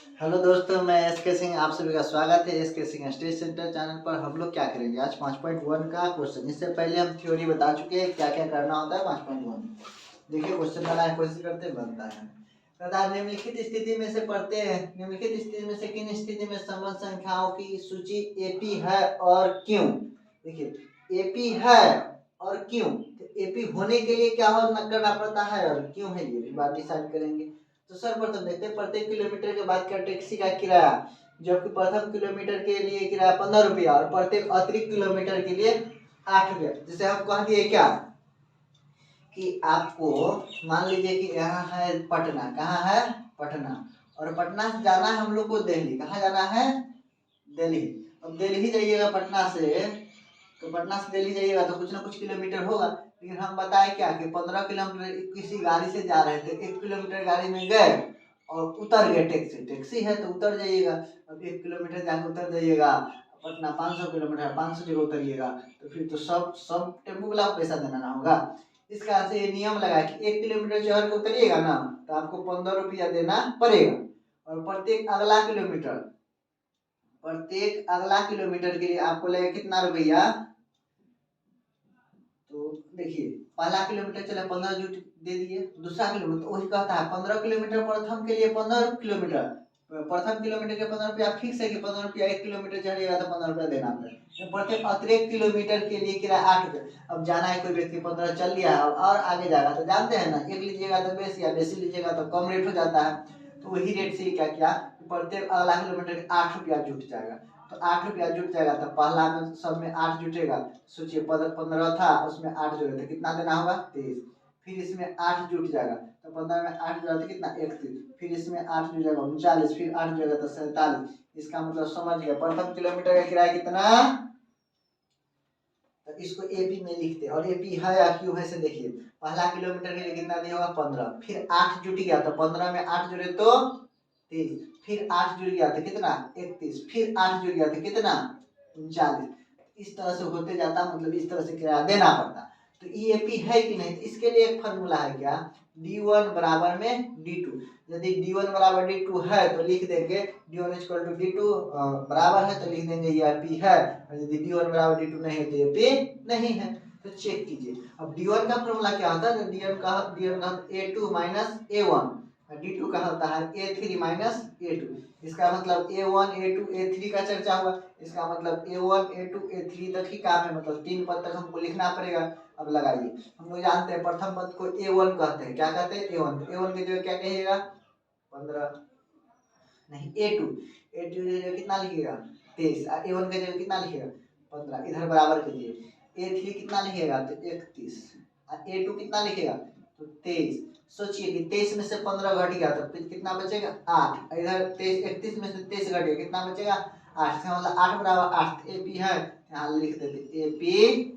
Hello दोस्तों, मैं SK Singh, आप सभी का स्वागत है SK Singh study centre channel पर। हम लोग क्या करेंगे आज 5.1 का क्वेश्चन। इससे पहले हम थ्योरी बता चुके हैं क्या क्या करना होता है 5.1। देखिए क्वेश्चन बनाने की कोशिश करते हैं, बनता है। तथा निम्नलिखित स्थिति में से पढ़ते हैं, निम्नलिखित स्थिति में से किन स्थिति में सम संख्याओं की सूची एपी है और क्यों। देखिए एपी है और क्यों, तो एपी होने के लिए क्या करना पड़ता है और क्यों है ये भी बात डिसाइड करेंगे। तो सर्वप्रथम देखते हैं प्रत्येक किलोमीटर के बाद का टैक्सी का किराया, जबकि प्रथम किलोमीटर के लिए किराया 15 रुपया और प्रत्येक अतिरिक्त किलोमीटर के लिए 8 रुपया। जैसे हम कह दिए क्या कि आपको मान लीजिए कि यहाँ है पटना, कहाँ है पटना, और पटना से जाना है हम लोग को दिल्ली। कहाँ जाना है? दिल्ली। अब दिल्ली जाइएगा पटना से, तो पटना से दिल्ली जाइएगा तो कुछ ना कुछ किलोमीटर होगा। लेकिन हम बताए क्या कि 15 किलोमीटर किसी गाड़ी से जा रहे थे, 1 किलोमीटर गाड़ी में गए और उतर गए। टैक्सी है तो उतर जाइएगा। अब 1 किलोमीटर जाकर उतर जाइएगा पटना, 500 किलोमीटर 500 जगह उतरिएगा, तो फिर तो सब टेम्पो वाला पैसा देना ना होगा। इस कारण से ये नियम लगा कि 1 किलोमीटर चढ़ के उतरिएगा ना तो आपको 15 रुपया देना पड़ेगा। और प्रत्येक अगला किलोमीटर के लिए आपको लगेगा कितना रुपया। तो देखिए पहला किलोमीटर चले 15 जूट दे दिए, दूसरा किलोमीटर वही कहता है 15 किलोमीटर प्रथम के लिए 15 किलोमीटर, प्रथम किलोमीटर के 15 रुपया फिक्स है कि 15 रुपया 1 किलोमीटर चढ़ेगा तो 15 रुपया देना पड़ेगा। प्रत्येक अतिरिक्त किलोमीटर के लिए किराया 8 रुपये। अब जाना है कोई व्यक्ति 15 चल लिया और आगे जाएगा तो जानते हैं ना, 1 लीजिएगा तो बेसी या बेसी लीजिएगा तो कम रेट हो जाता है। तो वही रेट से क्या किया, प्रत्येक अगला किलोमीटर 8 रुपया जुट जाएगा। तो 8 रुपया जुट जाएगा तो पहला में सब में 8 जुटेगा। सोचिए 15 था उसमें 8 जोड़े तो कितना देना होगा 23। फिर इसमें 8 जुट जाएगा तो 15 में 8 जोड़ा तो कितना 31। फिर इसमें 8 जुट जाएगा 39, फिर 8 जोड़ेगा तो 47। इसका मतलब समझ गया प्रथम किलोमीटर का किराया कितना। तो इसको एपी में लिखते हैं और एपी है या क्यों है से देखिए। पहला किलोमीटर के लिए कितना दिया होगा 15, फिर 8 जुट गया तो 15 में 8 जुड़े तो 23, फिर 8 जुड़ गया तो कितना 31, फिर 8 जुड़ गया तो कितना 39। इस तरह से होते जाता, मतलब इस तरह से किराया देना पड़ता। तो ईएपी है कि नहीं, तो इसके लिए एक फॉर्मूला है क्या, D1 बराबर में D2। यदि D1 बराबर D2 है तो लिख देंगे D1 इक्वल टू D2 बराबर है तो लिख देंगे ईएपी है। और यदि D1 बराबर D2 नहीं है तो ईएपी नहीं है। तो चेक कीजिए। अब D1 का फॉर्मूला क्या होता है, D1 का A2 माइनस A1, D2 का होता है A3 माइनस A2। इसका मतलब A1 A2 A3 का चर्चा हुआ, इसका मतलब A1 A2 A3 तक ही काम है, मतलब 3 पद तक हमको लिखना पड़ेगा। अब लगाइए, हम लोग जानते हैं प्रथम पद को A1 कहते हैं। क्या कहते हैं A1, A1 की जगह क्या कहिएगा 15, नहीं A2 की जगह कितना लिखिएगा 23, A1 की जगह कितना लिखिएगा 15, इधर बराबर कीजिए। A3 कितना लिखिएगा तो 31, A2 कितना लिखिएगा तो 23। सोचिए कि 23 में से 15 घट गया तो फिर कितना बचेगा 8, इधर 23 31 में से 23 घट गया कितना बचेगा 8, इसका मतलब 8 बराबर 8 एपी है। यहाँ लिख देते एपी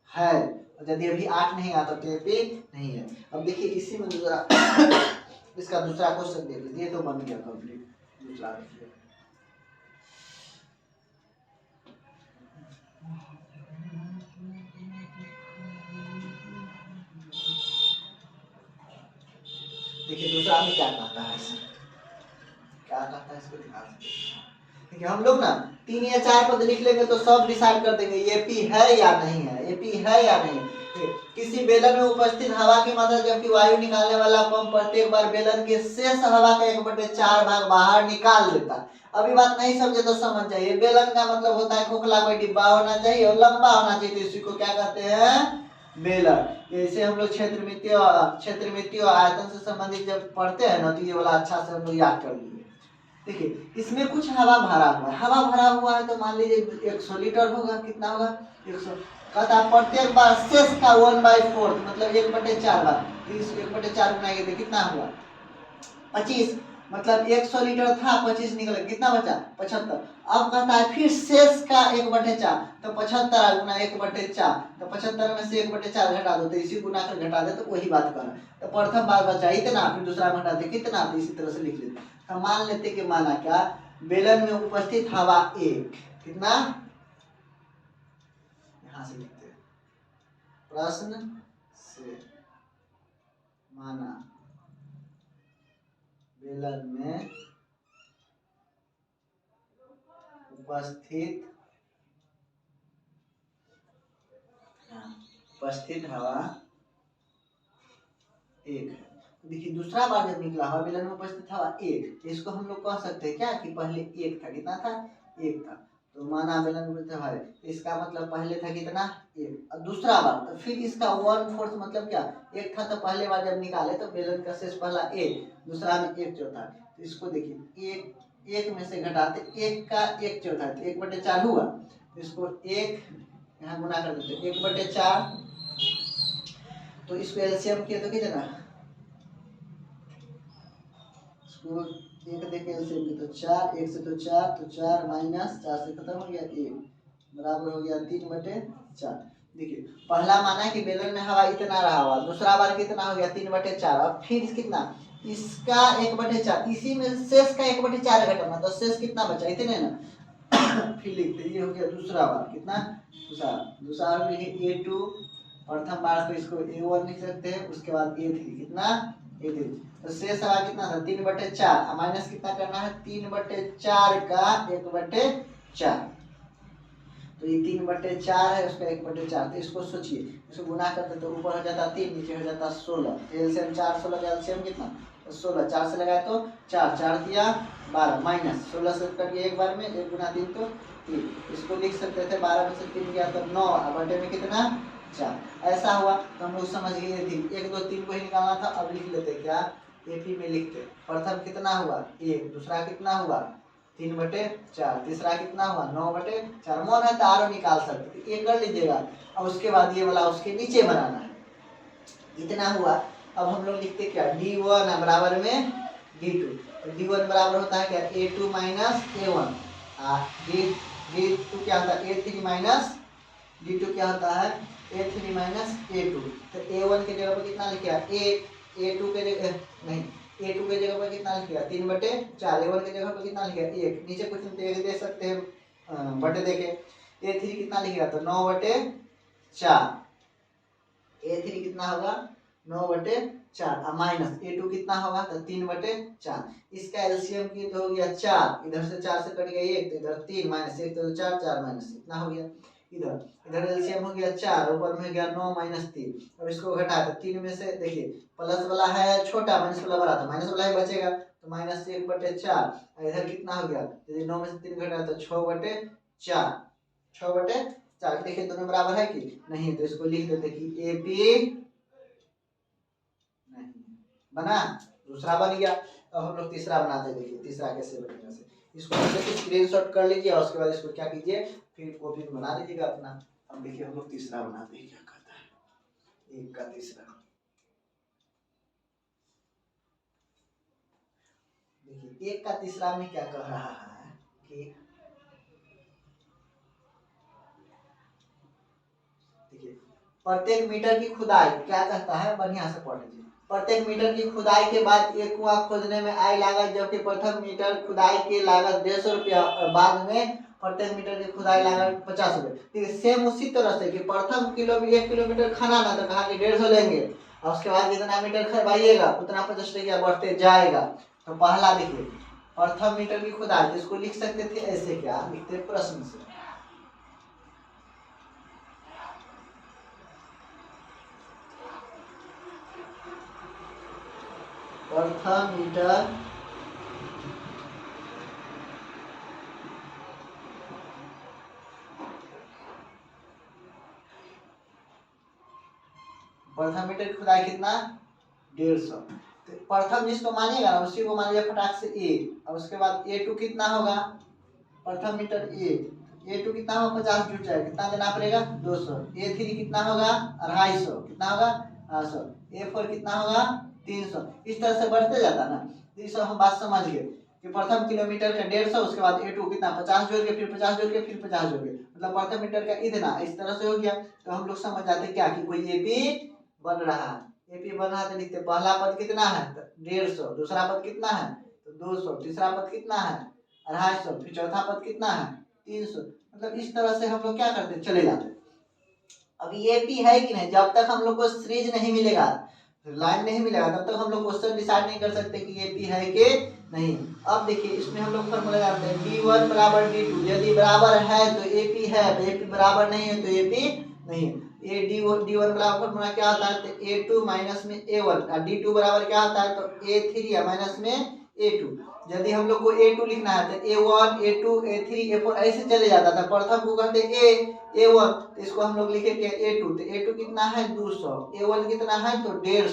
है, और यदि अभी 8 नहीं आता तो एपी नहीं है। अब देखिए इसी में दूसरा इसका दूसरा क्वेश्चन दे दीजिए, ये तो बन गया कंप्लीट। दूसरा देखिए दूसरा में क्या कहता है, क्या कहता है इसको ध्यान से देखिए। हम लोग ना 3 या 4 पद लिख लेंगे तो सब डिसाइड कर देंगे एपी है या नहीं है, एपी है या नहीं। किसी बेलन में उपस्थित हवा की मात्रा जबकि वायु निकालने वाला पंप प्रत्येक बार बेलन के शेष हवा का 1/4 भाग बाहर निकाल देता है। अभी बात नहीं समझे तो समझ जाइए। बेलन का मतलब होता है खोखला कोई डिब्बा होना चाहिए और लंबा होना चाहिए, तो इसी को क्या कहते हैं बेलन। जैसे हम लोग क्षेत्रमितीय और आयतन से संबंधित जब पढ़ते हैं ना तो ये वाला अच्छा से हम लोग याद कर लीजिए। देखिए इसमें कुछ हवा भरा हुआ है, हवा भरा हुआ है तो मान लीजिए 100 लीटर होगा, कितना होगा 100। कहता प्रत्येक बार शेष का 1/4 मतलब 1/4 बार, 1/4 बनाएंगे तो कितना हुआ 25, मतलब 100 लीटर था 25 निकला, कितना बचा 75। अब कहता है फिर शेष का 1/4 तो 75 गुना 1/4, तो 75 में से 1/4 घटा दो तो इसी गुना कर घटा दे तो वही बात कर। तो प्रथम बार बचा इतना, फिर दूसरा में घटाते कितना, तो इसी तरह से लिख लेते। तो मान लेते कि माना क्या बेलन में उपस्थित हवा 1 कितना, यहां से लिखते हैं प्रश्न से माना बेलन में उपस्थित हवा एक है। देखिए दूसरा बार जब निकला हवा बेलन में उपस्थित हवा एक, तो इसको हम लोग कह सकते हैं क्या कि पहले एक था, कितना था, एक था, तो माना बेलन में उपस्थित हवा इसका मतलब पहले था कितना, एक। और दूसरा बार तो फिर इसका 1/4 मतलब क्या, एक था तो पहले बार जब निकाले तो बेलन का शेष पहला एक, दूसरा में एक चौथा, तो इसको देखिए एक में से घटाते एक का एक चौथा, तो 1/4 हुआ, तो इसको एक यहाँ गुना कर देते 1/4, तो इसको एलसीएम किया तो कितना, इसको एक देखे एलसीएम की तो 4, एक से तो 4, तो 4 माइनस 4 से खत्म हो गया 1 बराबर हो गया 3/4। देखिए पहला माना कि बेलन में हवा इतना रहा हुआ, दूसरा बार कितना हो गया 3/4, अब फिर कितना इसका 1/4, इसी में शेष का 1/4 घटाना, तो शेष कितना बचा, इतने ना फिर लिखते ये हो गया दूसरा बार, कितना दूसरा बार लिखे A2, प्रथम बार को इसको A1 लिख सकते हैं, उसके बाद A3 कितना A3, तो शेष हवा कितना था 3/4, माइनस कितना करना है 3/4 का 1/4, तो ये 3/4 है उसका 1/4, तो इसको सोचिए, इसको गुना करते तो ऊपर हो जाता 3, नीचे हो जाता 16, एलसीएम 4 16 का एलसीएम कितना 16, 4 से लगाए तो 4 4 दिया 12 माइनस 16 से कट गया एक बार में, 1 गुना 3 तो 3, इसको लिख सकते थे 12 में से 3 गया तो 9, बटे में कितना 4, ऐसा हुआ तो हम लोग समझ गए थे 1 2 3 को ही निकालना था। अब लिख लेते क्या, एपी में लिखते प्रथम कितना हुआ 1, दूसरा कितना हुआ 3/4, तीसरा कितना हुआ 9/4, मन है तो आरो निकाल सकते, ये कर लीजिएगा। अब उसके बाद ये वाला उसके नीचे बनाना है, इतना हुआ। अब हम लोग लिखते क्या D1 बराबर में D2, तो D1 बराबर होता है क्या A2 माइनस A1, D2 क्या होता है A3 माइनस D2 क्या होता है A3 माइनस A2, तो A1 के जगह पर कितना लिखा A2 के जगह नहीं A2 के जगह पर कितना लिखा 3/4, A1 के जगह पर कितना लिखा 1, नीचे कुछ नहीं दे सकते हैं बटे देके, A3 कितना लिखा तो 9/4, A3 कितना होगा 9/4, माइनस A2 कितना होगा तो 3/4, इसका एलसीएम की तो हो गया 4, इधर से 4 से कट गया 1, तो इधर 3 माइनस 1 तो 4 4 माइनस इतना हो गया, इधर एलसीएम हो गया 4, ऊपर में गया 9 माइनस 3, अब इसको घटा दो 3 में से देखिए प्लस वाला है छोटा, माइनस वाला बड़ा, तो माइनस वाला ही बचेगा, तो माइनस 1/4, इधर कितना हो गया यदि 9 में से 3 घटा तो 6/4, 6/4, देखिए दोनों बराबर है कि नहीं, तो इसको लिख देते कि एपी नहीं बना, दूसरा बन गया। अब हम लोग तीसरा बनाते हैं, देखिए तीसरा कैसे बनेगा, इसको स्क्रीनशॉट कर लीजिए और उसके बाद इसको क्या कीजिए फिर कॉपी में बना लीजिएगा अपना। अब देखिए हम लोग तीसरा बनाते हैं, क्या कहता है एक का तीसरा, देखिए एक का तीसरा में क्या कह रहा है कि देखिए प्रत्येक मीटर की खुदाई क्या कहता है, बढ़िया से पढ़ लीजिए, प्रत्येक मीटर की खुदाई के बाद एक कुआं खोदने में आई लागत, जबकि प्रथम मीटर खुदाई की लागत 150 रुपया और बाद में प्रत्येक मीटर की खुदाई लागत 50 रुपये। सेम उसी तरह से कि प्रथम 1 किलोमीटर खाना ना तो कहा कि 150 लेंगे, और उसके बाद जितना मीटर खरवाइएगा उतना 50 रुपया बढ़ते जाएगा। तो पहला देखिए प्रथम मीटर की खुदाई, इसको लिख सकते थे ऐसे, क्या लिखते प्रश्न से, प्रथम मीटर की खुदाई कितना 150, तो प्रथम जिसको मानिएगा ना उसी को मान लिया फटाक से ए। अब उसके बाद A2 कितना होगा, प्रथम मीटर A2 कितना होगा 50 जुट जाएगा, कितना देना पड़ेगा 200, A3 कितना होगा 250, कितना होगा 250, A4 कितना होगा 300, इस तरह से बढ़ते जाता ना। तो इस हम बात समझ गए कि प्रथम किलोमीटर का 150, उसके बाद A2 कितना 50 जोड़ के फिर 50 जोड़ के फिर 50 जोड़ के, मतलब प्रथम मीटर का इतना, इस तरह से हो गया। तो हम लोग समझ जाते क्या कि कोई एपी बन रहा है, एपी बन रहा है तो लिखते पहला पद कितना है 150, दूसरा पद कितना है तो 200, तीसरा पद कितना है 250, फिर चौथा पद कितना है 300, मतलब इस तरह से हम लोग क्या करते चले जाते। अब एपी है कि नहीं, जब तक हम लोग को सीरीज नहीं मिलेगा लाइन नहीं मिलेगा तब तक हम लोग क्वेश्चन डिसाइड नहीं कर सकते कि ये पी है कि नहीं। अब देखिए इसमें हम लोग फॉर्मूला जानते हैं d1 बराबर d2, यदि बराबर है तो ए पी है, ए पी बराबर नहीं है तो ए पी नहीं है। ए d1 बराबर फॉर्मूला क्या होता है, तो a2 माइनस में a1, और d2 बराबर क्या होता है, तो a3 माइनस में a2। यदि हम लोग को a2 लिखना है तो a1 a2 a3 a4 ऐसे चले जाता था। प्रथम को कहते a1, तो इसको हम लोग लिखेंगे a2, तो a2 कितना है 200, a1 कितना है तो 150।